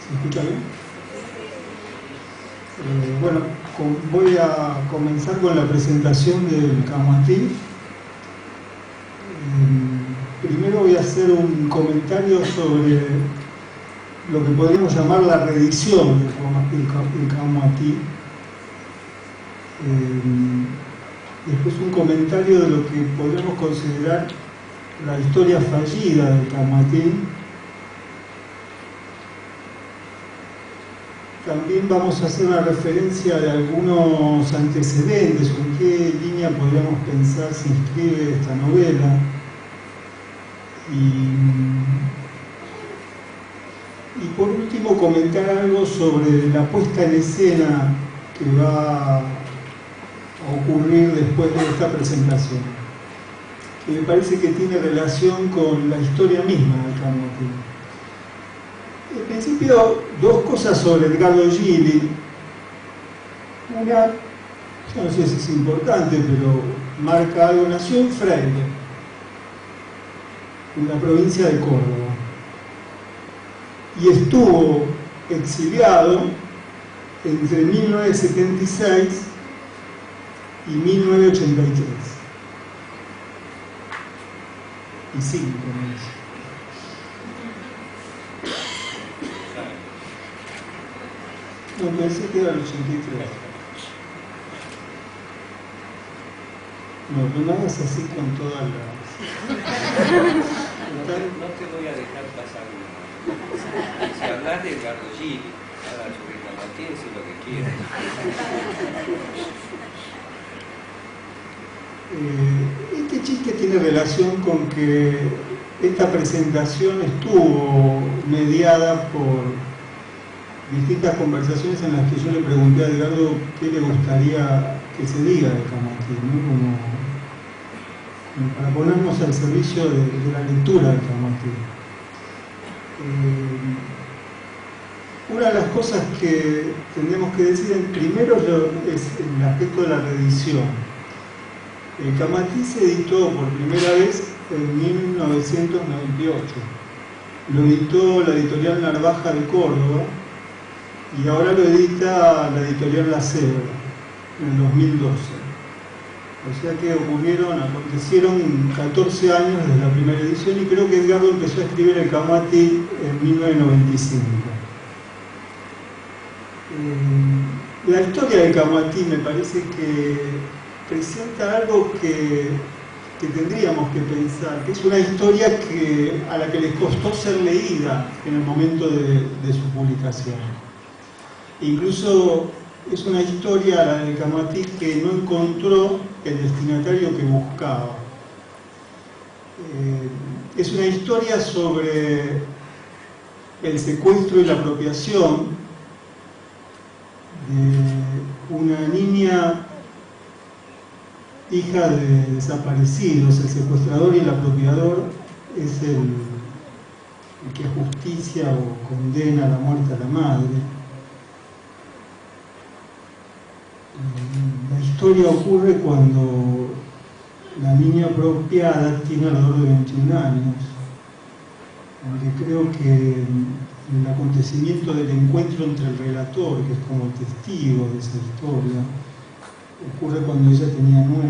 ¿Se escucha bien? Bueno, voy a comenzar con la presentación del Camoatí. Primero voy a hacer un comentario sobre lo que podríamos llamar la reedición del Camoatí. Después un comentario de lo que podríamos considerar la historia fallida del Camoatí. También vamos a hacer una referencia de algunos antecedentes, o en qué línea podríamos pensar se inscribe esta novela. Y por último comentar algo sobre la puesta en escena que va a ocurrir después de esta presentación, que me parece que tiene relación con la historia misma del Camoatí. En principio, dos cosas sobre Edgardo Gili. Una, yo no sé si es importante, pero marca algo. Nació en Freire, en la provincia de Córdoba, y estuvo exiliado entre 1976 y 1983. Y 5 meses. No, pensé que era el 83. No me hagas así con todas las... No te voy a dejar pasar una. Si hablas de Edgardo Gili, habla sobre Camoatí, decir lo que quieras. Este chiste tiene relación con que esta presentación estuvo mediada por distintas conversaciones en las que yo le pregunté a Edgardo qué le gustaría que se diga de Camoatí, ¿no? Como para ponernos al servicio de la lectura de Camoatí. Una de las cosas que tendremos que decir primero es el aspecto de la reedición. Camoatí se editó por primera vez en 1998. Lo editó la editorial Narvaja de Córdoba y ahora lo edita la editorial La Cebra en el 2012. O sea que acontecieron 14 años desde la primera edición, y creo que Edgardo empezó a escribir el Camoatí en 1995. La historia del Camoatí me parece que presenta algo que tendríamos que pensar, que es una historia a la que les costó ser leída en el momento de su publicación. Incluso es una historia, la del Camoatí, que no encontró el destinatario que buscaba. Es una historia sobre el secuestro y la apropiación de una niña hija de desaparecidos. El secuestrador y el apropiador es el que ajusticia o condena a la muerte a la madre. La historia ocurre cuando la niña apropiada tiene alrededor de 21 años, aunque creo que el acontecimiento del encuentro entre el relator, que es como testigo de esa historia, ocurre cuando ella tenía 9.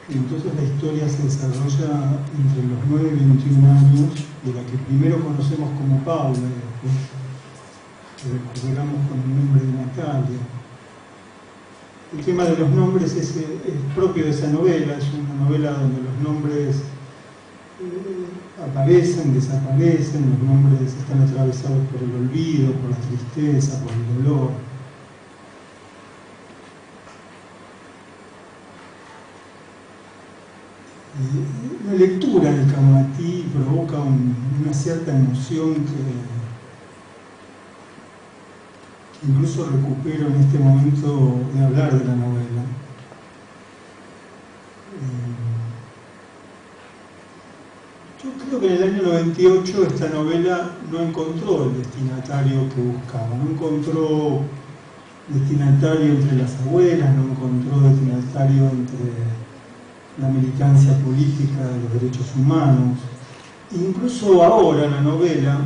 Y entonces la historia se desarrolla entre los 9 y 21 años, de la que primero conocemos como Paula y después recuperamos con el nombre de Natalia. El tema de los nombres es propio de esa novela. Es una novela donde los nombres aparecen, desaparecen, los nombres están atravesados por el olvido, por la tristeza, por el dolor. La lectura del Camoatí provoca una cierta emoción que incluso recupero en este momento de hablar de la novela. Yo creo que en el año 98 esta novela no encontró el destinatario que buscaba, no encontró destinatario entre las abuelas, no encontró destinatario entre la militancia política de los derechos humanos. Incluso ahora la novela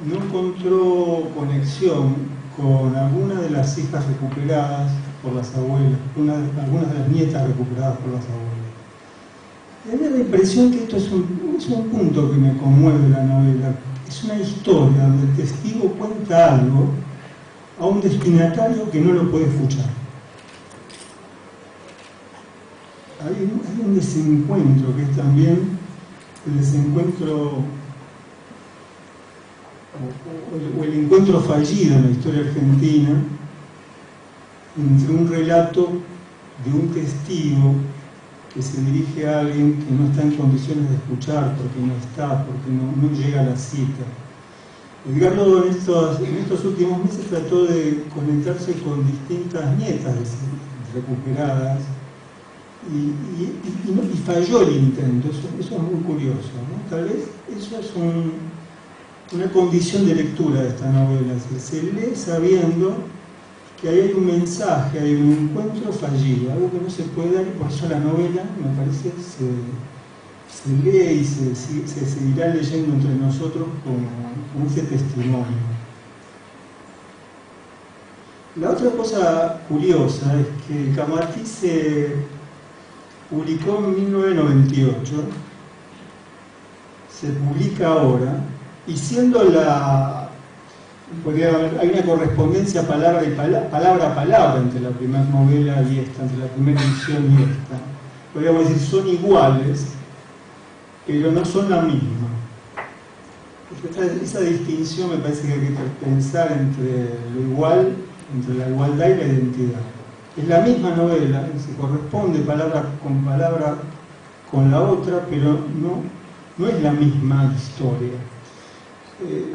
no encontró conexión con algunas de las hijas recuperadas por las abuelas, algunas de las nietas recuperadas por las abuelas. Me da la impresión que esto es un punto que me conmueve la novela. Es una historia donde el testigo cuenta algo a un destinatario que no lo puede escuchar. Hay un desencuentro que es también el desencuentro o el encuentro fallido en la historia argentina entre un relato de un testigo que se dirige a alguien que no está en condiciones de escuchar porque no llega a la cita. Edgardo en estos últimos meses trató de conectarse con distintas nietas recuperadas y falló el intento. Eso es muy curioso, ¿no? Tal vez eso es una condición de lectura de esta novela. Se lee sabiendo que ahí hay un mensaje, hay un encuentro fallido, algo que no se puede dar, y por eso la novela, me parece, se lee y se seguirá leyendo entre nosotros como ese testimonio. La otra cosa curiosa es que Camatí se publicó en 1998, se publica ahora, y siendo hay una correspondencia palabra a palabra entre la primera novela y esta, entre la primera edición y esta. Podríamos decir, son iguales, pero no son la misma. Esa distinción me parece que hay que pensar entre lo igual, entre la igualdad y la identidad. Es la misma novela, se corresponde palabra con la otra, pero no es la misma historia.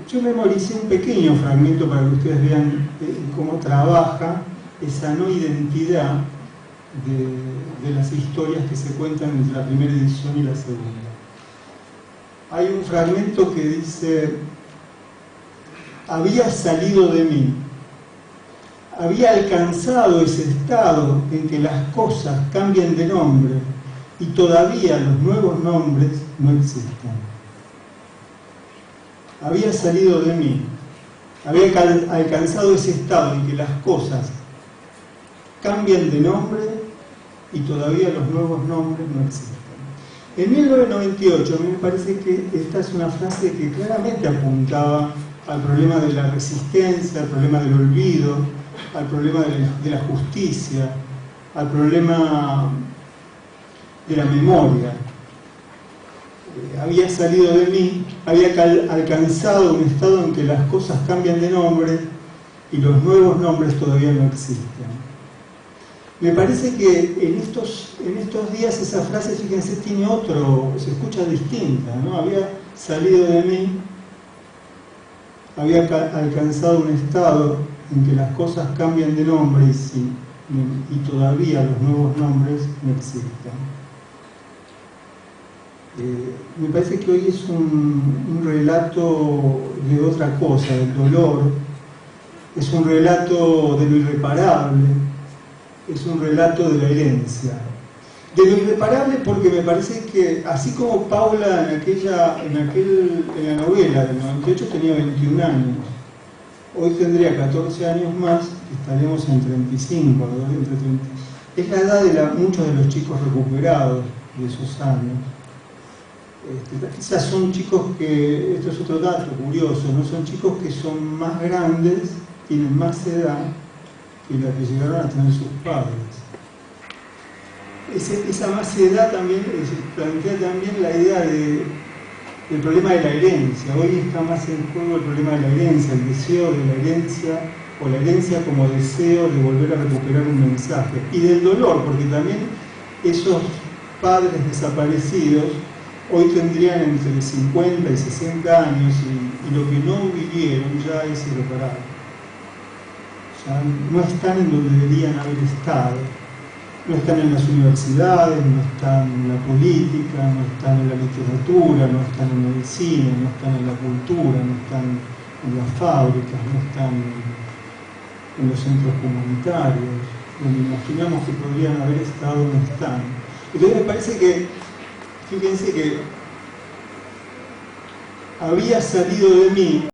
Yo memoricé un pequeño fragmento para que ustedes vean cómo trabaja esa no identidad de las historias que se cuentan entre la primera edición y la segunda. Hay un fragmento que dice: había salido de mí, había alcanzado ese estado en que las cosas cambian de nombre y todavía los nuevos nombres no existen. Había salido de mí, había alcanzado ese estado en que las cosas cambian de nombre y todavía los nuevos nombres no existen. En 1998 a mí me parece que esta es una frase que claramente apuntaba al problema de la resistencia, al problema del olvido, al problema de la justicia, al problema de la memoria. Había salido de mí, había alcanzado un estado en que las cosas cambian de nombre y los nuevos nombres todavía no existen. Me parece que en estos días esa frase, fíjense, se escucha distinta, ¿no? Había salido de mí, había alcanzado un estado en que las cosas cambian de nombre y todavía los nuevos nombres no existen. Me parece que hoy es un relato de otra cosa, del dolor, es un relato de lo irreparable, es un relato de la herencia. De lo irreparable porque me parece que, así como Paula en la novela del 98 tenía 21 años, hoy tendría 14 años más, estaríamos en 35, entre 30. Es la edad de muchos de los chicos recuperados de esos años. Quizás son chicos que, esto es otro dato curioso, no son chicos que son más grandes, tienen más edad que la que llegaron a tener sus padres. Esa más edad también plantea también la idea del problema de la herencia. Hoy está más en juego el problema de la herencia, el deseo de la herencia, o la herencia como deseo de volver a recuperar un mensaje. Y del dolor, porque también esos padres desaparecidos hoy tendrían entre 50 y 60 años y lo que no vivieron ya es irreparable. Ya no están en donde deberían haber estado. No están en las universidades, no están en la política, no están en la literatura, no están en el cine, no están en la cultura, no están en las fábricas, no están en los centros comunitarios, donde imaginamos que podrían haber estado, no están. Entonces me parece que, fíjense que había salido de mí